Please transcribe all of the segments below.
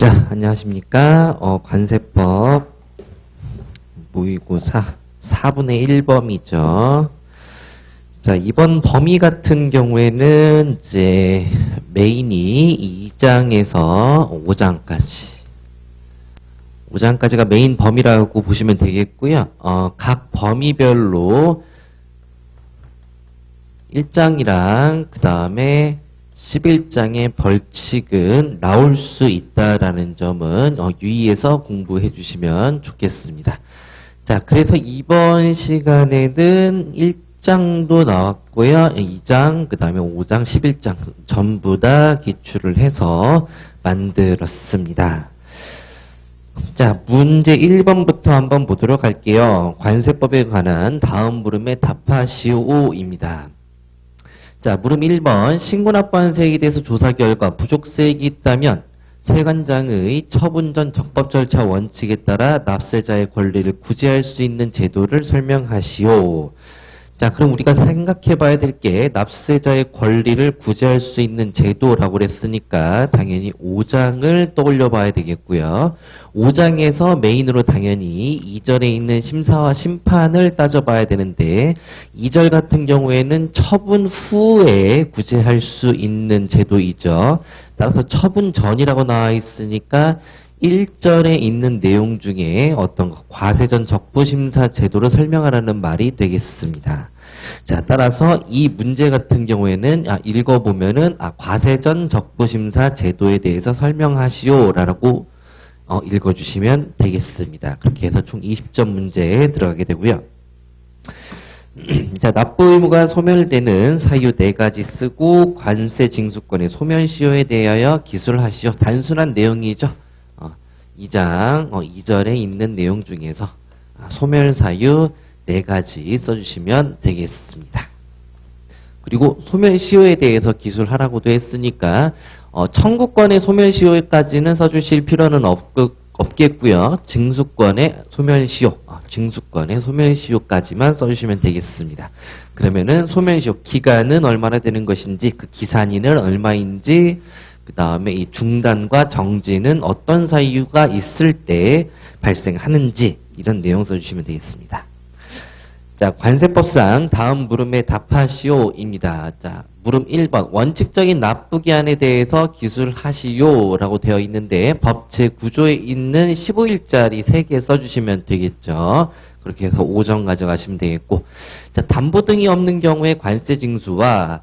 자, 안녕하십니까. 관세법 모의고사 4분의 1범이죠. 자, 이번 범위 같은 경우에는 이제 메인이 2장에서 5장까지가 메인 범위라고 보시면 되겠고요. 각 범위별로 1장이랑 그 다음에 11장의 벌칙은 나올 수 있다라는 점은 유의해서 공부해 주시면 좋겠습니다. 자, 그래서 이번 시간에는 1장도 나왔고요. 2장, 그 다음에 5장, 11장 전부 다 기출을 해서 만들었습니다. 자, 문제 1번부터 한번 보도록 할게요. 관세법에 관한 다음 물음에 답하시오입니다. 자, 물음 1번. 신고납부한세액에 대해서 조사 결과 부족세액이 있다면 세관장의 처분 전 적법 절차 원칙에 따라 납세자의 권리를 구제할 수 있는 제도를 설명하시오. 자, 그럼 우리가 생각해 봐야 될 게 납세자의 권리를 구제할 수 있는 제도라고 그랬으니까 당연히 5장을 떠올려 봐야 되겠고요. 5장에서 메인으로 당연히 2절에 있는 심사와 심판을 따져봐야 되는데 2절 같은 경우에는 처분 후에 구제할 수 있는 제도이죠. 따라서 처분 전이라고 나와 있으니까 1절에 있는 내용 중에 어떤 과세전 적부심사 제도를 설명하라는 말이 되겠습니다. 자, 따라서 이 문제 같은 경우에는 읽어보면은 과세전 적부심사 제도에 대해서 설명하시오라고 읽어주시면 되겠습니다. 그렇게 해서 총 20점 문제에 들어가게 되고요. 자, 납부 의무가 소멸되는 사유 4가지 쓰고 관세 징수권의 소멸시효에 대하여 기술하시오. 단순한 내용이죠. 2장 2절에 있는 내용 중에서 소멸사유 4가지 써주시면 되겠습니다. 그리고 소멸시효에 대해서 기술하라고도 했으니까 청구권의 소멸시효까지는 써주실 필요는 없겠고요. 징수권의 소멸시효, 징수권의 소멸시효까지만 써주시면 되겠습니다. 그러면은 소멸시효 기간은 얼마나 되는 것인지, 그 기산일은 얼마인지, 그 다음에 이 중단과 정지는 어떤 사유가 있을 때 발생하는지 이런 내용 써주시면 되겠습니다. 자, 관세법상 다음 물음에 답하시오입니다. 자, 물음 1번. 원칙적인 납부기한에 대해서 기술하시오라고 되어 있는데 법 제9조에 있는 15일짜리 3개 써주시면 되겠죠. 그렇게 해서 5점 가져가시면 되겠고. 자, 담보 등이 없는 경우에 관세징수와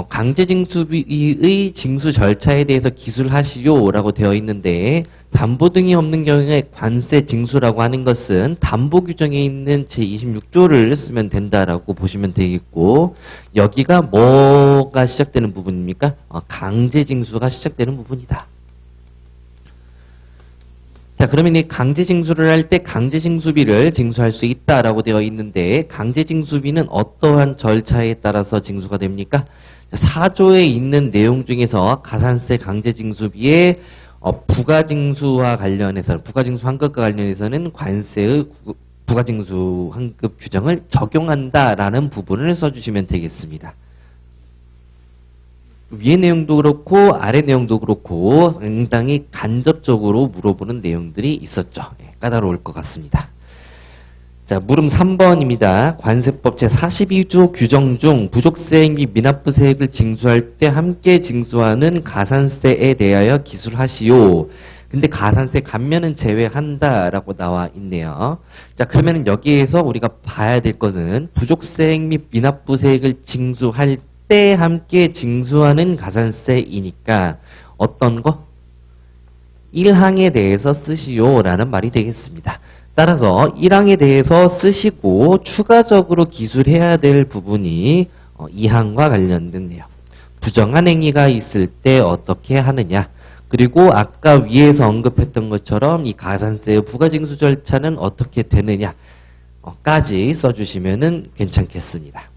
강제징수비의 징수 절차에 대해서 기술하시오라고 되어 있는데 담보 등이 없는 경우에 관세징수라고 하는 것은 담보 규정에 있는 제26조를 쓰면 된다라고 보시면 되겠고 여기가 뭐가 시작되는 부분입니까? 강제징수가 시작되는 부분이다. 자, 그러면 이 강제징수를 할 때 강제징수비를 징수할 수 있다라고 되어 있는데 강제징수비는 어떠한 절차에 따라서 징수가 됩니까? 4조에 있는 내용 중에서 가산세 강제징수비의 부가징수와 관련해서 부가징수 환급과 관련해서는 관세의 부가징수 환급 규정을 적용한다라는 부분을 써주시면 되겠습니다. 위의 내용도 그렇고 아래 내용도 그렇고 상당히 간접적으로 물어보는 내용들이 있었죠. 까다로울 것 같습니다. 자, 물음 3번입니다. 관세법 제42조 규정 중 부족세액 및 미납부세액을 징수할 때 함께 징수하는 가산세에 대하여 기술하시오. 근데 가산세 감면은 제외한다라고 나와 있네요. 자, 그러면 여기에서 우리가 봐야 될 것은 부족세액 및 미납부세액을 징수할 때 함께 징수하는 가산세이니까 어떤 거? 1항에 대해서 쓰시오라는 말이 되겠습니다. 따라서 1항에 대해서 쓰시고 추가적으로 기술해야 될 부분이 2항과 관련된 내용. 부정한 행위가 있을 때 어떻게 하느냐. 그리고 아까 위에서 언급했던 것처럼 이 가산세의 부가징수 절차는 어떻게 되느냐 까지 써주시면 괜찮겠습니다.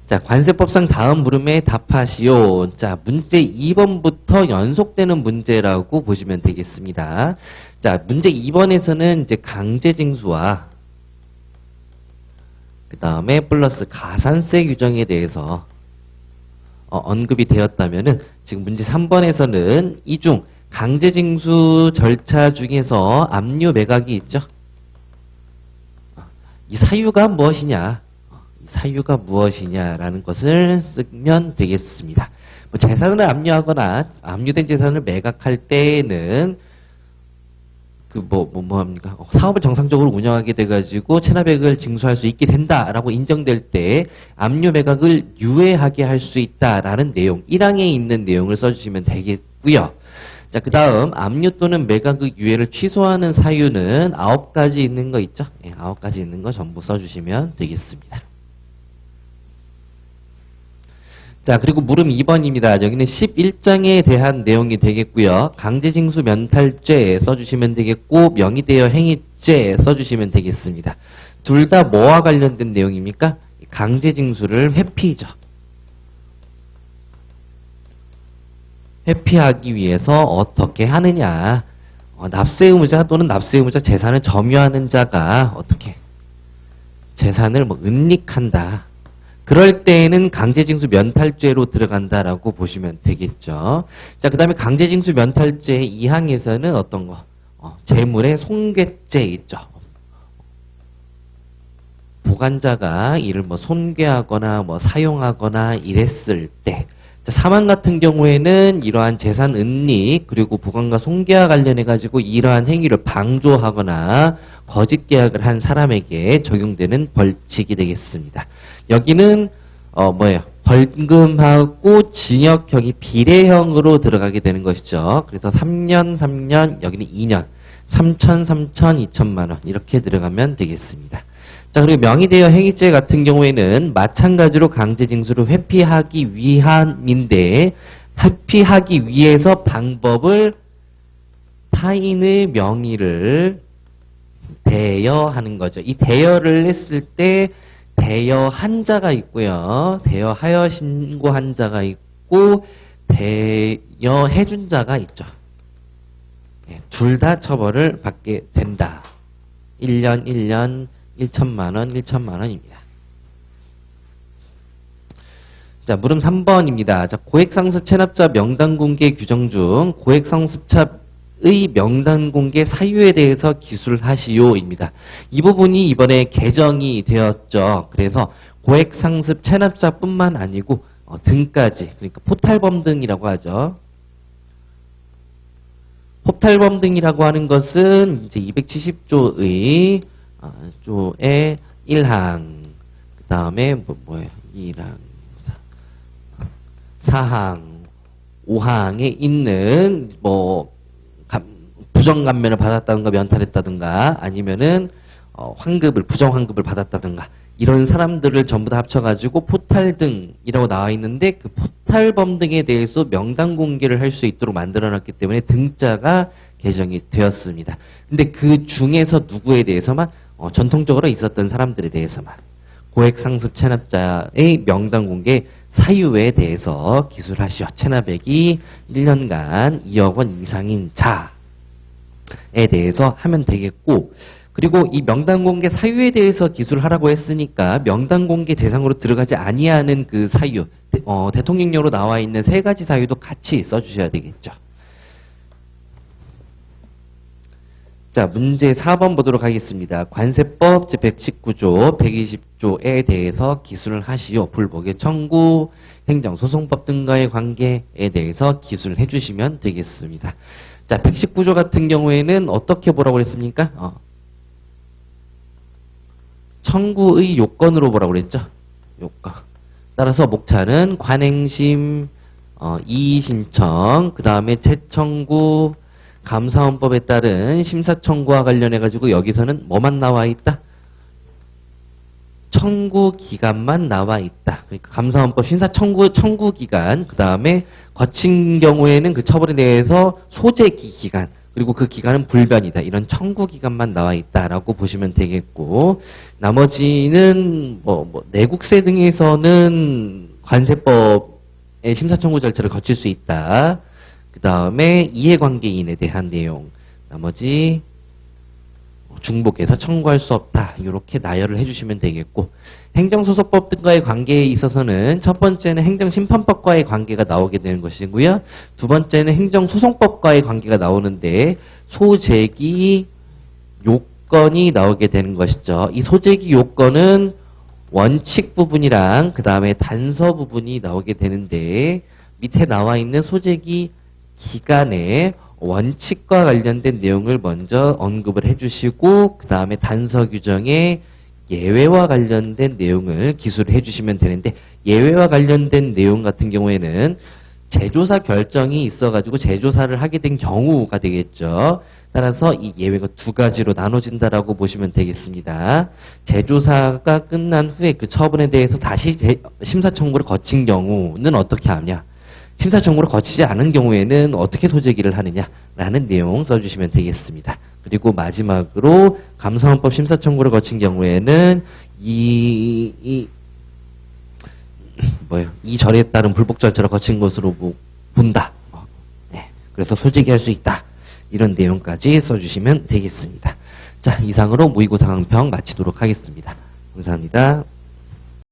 자, 관세법상 다음 물음에 답하시오. 자, 문제 2번부터 연속되는 문제라고 보시면 되겠습니다. 자, 문제 2번에서는 이제 강제징수와 그 다음에 플러스 가산세 규정에 대해서 언급이 되었다면은 지금 문제 3번에서는 이 중 강제징수 절차 중에서 압류 매각이 있죠. 이 사유가 무엇이냐? 이 사유가 무엇이냐라는 것을 쓰면 되겠습니다. 뭐 재산을 압류하거나 압류된 재산을 매각할 때에는 뭐합니까? 사업을 정상적으로 운영하게 돼가지고 체납액을 징수할 수 있게 된다라고 인정될 때 압류 매각을 유예하게 할 수 있다라는 내용, 1항에 있는 내용을 써주시면 되겠고요. 자, 그 다음 압류 또는 매각의 유예를 취소하는 사유는 9가지 있는 거 있죠? 네, 9가지 있는 거 전부 써주시면 되겠습니다. 자, 그리고 물음 2번입니다. 여기는 11장에 대한 내용이 되겠고요. 강제징수 면탈죄 써주시면 되겠고 명의대여 행위죄 써주시면 되겠습니다. 둘 다 뭐와 관련된 내용입니까? 강제징수를 회피죠. 회피하기 위해서 어떻게 하느냐. 납세의무자 또는 납세의무자 재산을 점유하는 자가 어떻게 재산을 은닉한다. 그럴 때에는 강제징수 면탈죄로 들어간다라고 보시면 되겠죠. 자, 그 다음에 강제징수 면탈죄 2항에서는 어떤 거? 재물의 손괴죄 있죠. 보관자가 이를 손괴하거나 사용하거나 이랬을 때. 자, 사망 같은 경우에는 이러한 재산 은닉 그리고 보관과 손괴와 관련해가지고 이러한 행위를 방조하거나 거짓 계약을 한 사람에게 적용되는 벌칙이 되겠습니다. 여기는 벌금하고 징역형이 비례형으로 들어가게 되는 것이죠. 그래서 3년, 3년, 여기는 2년, 3천, 3천, 2천만 원 이렇게 들어가면 되겠습니다. 자, 그리고 명의대여 행위죄 같은 경우에는 마찬가지로 강제징수를 회피하기 위함인데 회피하기 위해서 방법을 타인의 명의를 대여하는 거죠. 이 대여를 했을 때 대여한 자가 있고요. 대여하여 신고한 자가 있고 대여해준 자가 있죠. 둘 다 처벌을 받게 된다. 1년, 1년, 1천만 원, 1천만 원입니다. 자, 물음 3번입니다. 자, 고액상습 체납자 명단 공개 규정 중 고액상습자의 명단 공개 사유에 대해서 기술하시오입니다. 이 부분이 이번에 개정이 되었죠. 그래서 고액상습 체납자뿐만 아니고 등까지, 그러니까 포탈범등이라고 하죠. 포탈범등이라고 하는 것은 이제 270조의 조의 1항, 그 다음에 뭐예요? 2항, 4항, 5항에 있는 부정감면을 받았다든가 면탈했다든가 아니면은 환급을 부정환급을 받았다든가 이런 사람들을 전부 다 합쳐가지고 포탈등이라고 나와 있는데 그 포탈범 등에 대해서 명단 공개를 할 수 있도록 만들어놨기 때문에 등자가 개정이 되었습니다. 근데 그 중에서 누구에 대해서만 전통적으로 있었던 사람들에 대해서만 고액상습 체납자의 명단 공개 사유에 대해서 기술하시오. 체납액이 1년간 2억 원 이상인 자에 대해서 하면 되겠고, 그리고 이 명단 공개 사유에 대해서 기술하라고 했으니까 명단 공개 대상으로 들어가지 아니하는 그 사유, 대통령령으로 나와 있는 3가지 사유도 같이 써주셔야 되겠죠. 자, 문제 4번 보도록 하겠습니다. 관세법 제119조, 120조에 대해서 기술을 하시오. 불복의 청구, 행정소송법 등과의 관계에 대해서 기술을 해주시면 되겠습니다. 자, 119조 같은 경우에는 어떻게 보라고 그랬습니까? 청구의 요건으로 보라고 그랬죠? 요건. 따라서 목차는 관행심, 이의신청, 그 다음에 재청구, 감사원법에 따른 심사청구와 관련해가지고 여기서는 뭐만 나와 있다? 청구 기간만 나와 있다. 그러니까 감사원법 청구 기간, 그 다음에 거친 경우에는 그 처벌에 대해서 소재 기간, 그리고 그 기간은 불변이다. 이런 청구 기간만 나와 있다라고 보시면 되겠고, 나머지는 내국세 등에서는 관세법의 심사청구 절차를 거칠 수 있다. 그 다음에 이해관계인에 대한 내용, 나머지 중복해서 청구할 수 없다. 이렇게 나열을 해주시면 되겠고, 행정소송법 등과의 관계에 있어서는 첫 번째는 행정심판법과의 관계가 나오게 되는 것이고요. 두 번째는 행정소송법과의 관계가 나오는데 소재기 요건이 나오게 되는 것이죠. 이 소재기 요건은 원칙 부분이랑 그 다음에 단서 부분이 나오게 되는데, 밑에 나와 있는 소재기 기간에 원칙과 관련된 내용을 먼저 언급을 해주시고, 그 다음에 단서 규정에 예외와 관련된 내용을 기술을 해주시면 되는데, 예외와 관련된 내용 같은 경우에는 제조사 결정이 있어가지고 제조사를 하게 된 경우가 되겠죠. 따라서 이 예외가 두 가지로 나눠진다라고 보시면 되겠습니다. 제조사가 끝난 후에 그 처분에 대해서 다시 심사 청구를 거친 경우는 어떻게 하냐? 심사 청구를 거치지 않은 경우에는 어떻게 소재기를 하느냐라는 내용 써주시면 되겠습니다. 그리고 마지막으로 감사원법 심사 청구를 거친 경우에는 이 절에 따른 불복 절차를 거친 것으로 본다. 네, 그래서 소재기할 수 있다. 이런 내용까지 써주시면 되겠습니다. 자, 이상으로 모의고사 강평 마치도록 하겠습니다. 감사합니다.